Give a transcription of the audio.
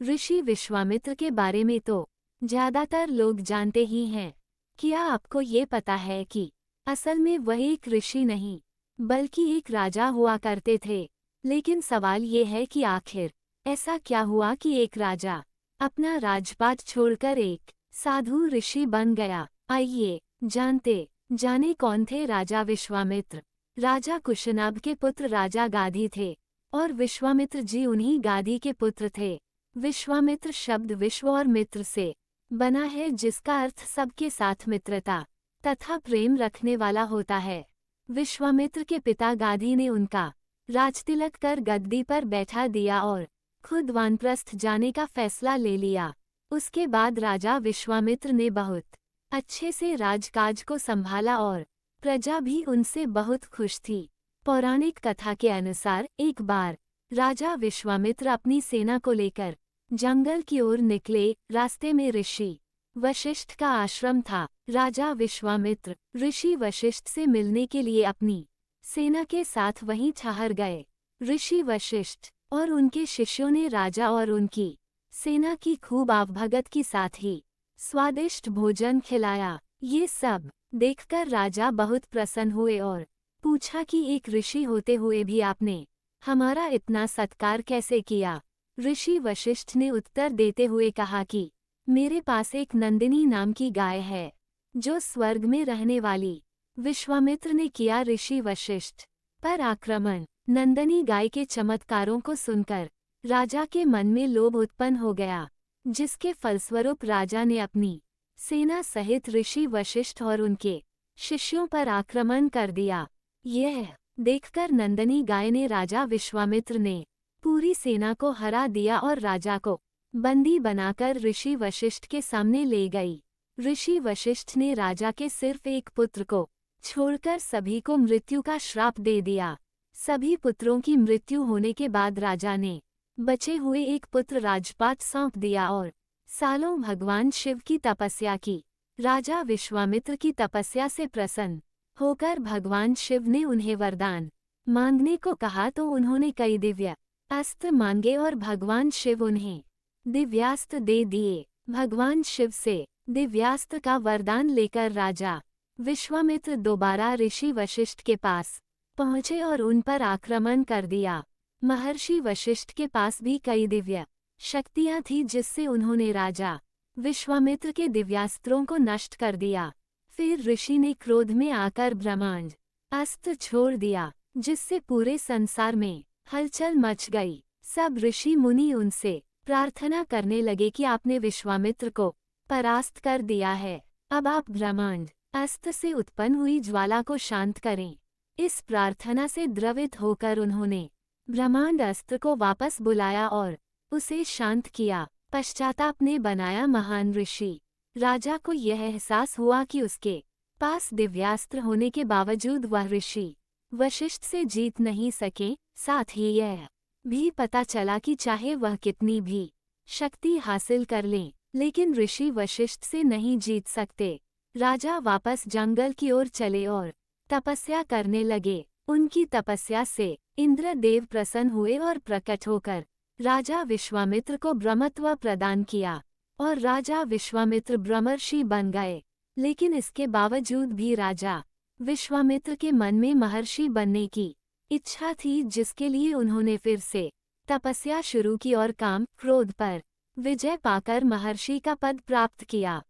ऋषि विश्वामित्र के बारे में तो ज्यादातर लोग जानते ही हैं। क्या आपको ये पता है कि असल में वह एक ऋषि नहीं बल्कि एक राजा हुआ करते थे। लेकिन सवाल ये है कि आखिर ऐसा क्या हुआ कि एक राजा अपना राजपाट छोड़कर एक साधु ऋषि बन गया। आइए जानते जाने कौन थे राजा विश्वामित्र। राजा कुशनाभ के पुत्र राजा गाधी थे और विश्वामित्र जी उन्हीं गाधी के पुत्र थे। विश्वामित्र शब्द विश्व और मित्र से बना है, जिसका अर्थ सबके साथ मित्रता तथा प्रेम रखने वाला होता है। विश्वामित्र के पिता गाधी ने उनका राजतिलक कर गद्दी पर बैठा दिया और खुद वानप्रस्थ जाने का फैसला ले लिया। उसके बाद राजा विश्वामित्र ने बहुत अच्छे से राजकाज को संभाला और प्रजा भी उनसे बहुत खुश थी। पौराणिक कथा के अनुसार एक बार राजा विश्वामित्र अपनी सेना को लेकर जंगल की ओर निकले। रास्ते में ऋषि वशिष्ठ का आश्रम था। राजा विश्वामित्र ऋषि वशिष्ठ से मिलने के लिए अपनी सेना के साथ वहीं ठहर गए। ऋषि वशिष्ठ और उनके शिष्यों ने राजा और उनकी सेना की खूब आवभगत के साथ ही स्वादिष्ट भोजन खिलाया। ये सब देखकर राजा बहुत प्रसन्न हुए और पूछा कि एक ऋषि होते हुए भी आपने हमारा इतना सत्कार कैसे किया। ऋषि वशिष्ठ ने उत्तर देते हुए कहा कि मेरे पास एक नंदिनी नाम की गाय है जो स्वर्ग में रहने वाली। विश्वामित्र ने किया ऋषि वशिष्ठ पर आक्रमण। नंदिनी गाय के चमत्कारों को सुनकर राजा के मन में लोभ उत्पन्न हो गया, जिसके फलस्वरूप राजा ने अपनी सेना सहित ऋषि वशिष्ठ और उनके शिष्यों पर आक्रमण कर दिया। यह देखकर नंदिनी गाय ने राजा विश्वामित्र ने पूरी सेना को हरा दिया और राजा को बंदी बनाकर ऋषि वशिष्ठ के सामने ले गई। ऋषि वशिष्ठ ने राजा के सिर्फ एक पुत्र को छोड़कर सभी को मृत्यु का श्राप दे दिया। सभी पुत्रों की मृत्यु होने के बाद राजा ने बचे हुए एक पुत्र राजपाट सौंप दिया और सालों भगवान शिव की तपस्या की। राजा विश्वामित्र की तपस्या से प्रसन्न होकर भगवान शिव ने उन्हें वरदान मांगने को कहा तो उन्होंने कई दिव्य अस्त्र मांगे और भगवान शिव उन्हें दिव्यास्त्र दे दिए। भगवान शिव से दिव्यास्त्र का वरदान लेकर राजा विश्वामित्र दोबारा ऋषि वशिष्ठ के पास पहुँचे और उन पर आक्रमण कर दिया। महर्षि वशिष्ठ के पास भी कई दिव्य शक्तियां थी, जिससे उन्होंने राजा विश्वामित्र के दिव्यास्त्रों को नष्ट कर दिया। फिर ऋषि ने क्रोध में आकर ब्रह्मांड अस्त्र छोड़ दिया, जिससे पूरे संसार में हलचल मच गई। सब ऋषि मुनि उनसे प्रार्थना करने लगे कि आपने विश्वामित्र को परास्त कर दिया है, अब आप ब्रह्मांड अस्त्र से उत्पन्न हुई ज्वाला को शांत करें। इस प्रार्थना से द्रवित होकर उन्होंने ब्रह्मांड अस्त्र को वापस बुलाया और उसे शांत किया। पश्चाताप ने बनाया महान ऋषि। राजा को यह एहसास हुआ कि उसके पास दिव्यास्त्र होने के बावजूद वह ऋषि वशिष्ठ से जीत नहीं सके। साथ ही यह भी पता चला कि चाहे वह कितनी भी शक्ति हासिल कर लें, लेकिन ऋषि वशिष्ठ से नहीं जीत सकते। राजा वापस जंगल की ओर चले और तपस्या करने लगे। उनकी तपस्या से इंद्रदेव प्रसन्न हुए और प्रकट होकर राजा विश्वामित्र को ब्रह्मत्व प्रदान किया और राजा विश्वामित्र ब्रह्मर्षि बन गए। लेकिन इसके बावजूद भी राजा विश्वामित्र के मन में महर्षि बनने की इच्छा थी, जिसके लिए उन्होंने फिर से तपस्या शुरू की और काम क्रोध पर विजय पाकर महर्षि का पद प्राप्त किया।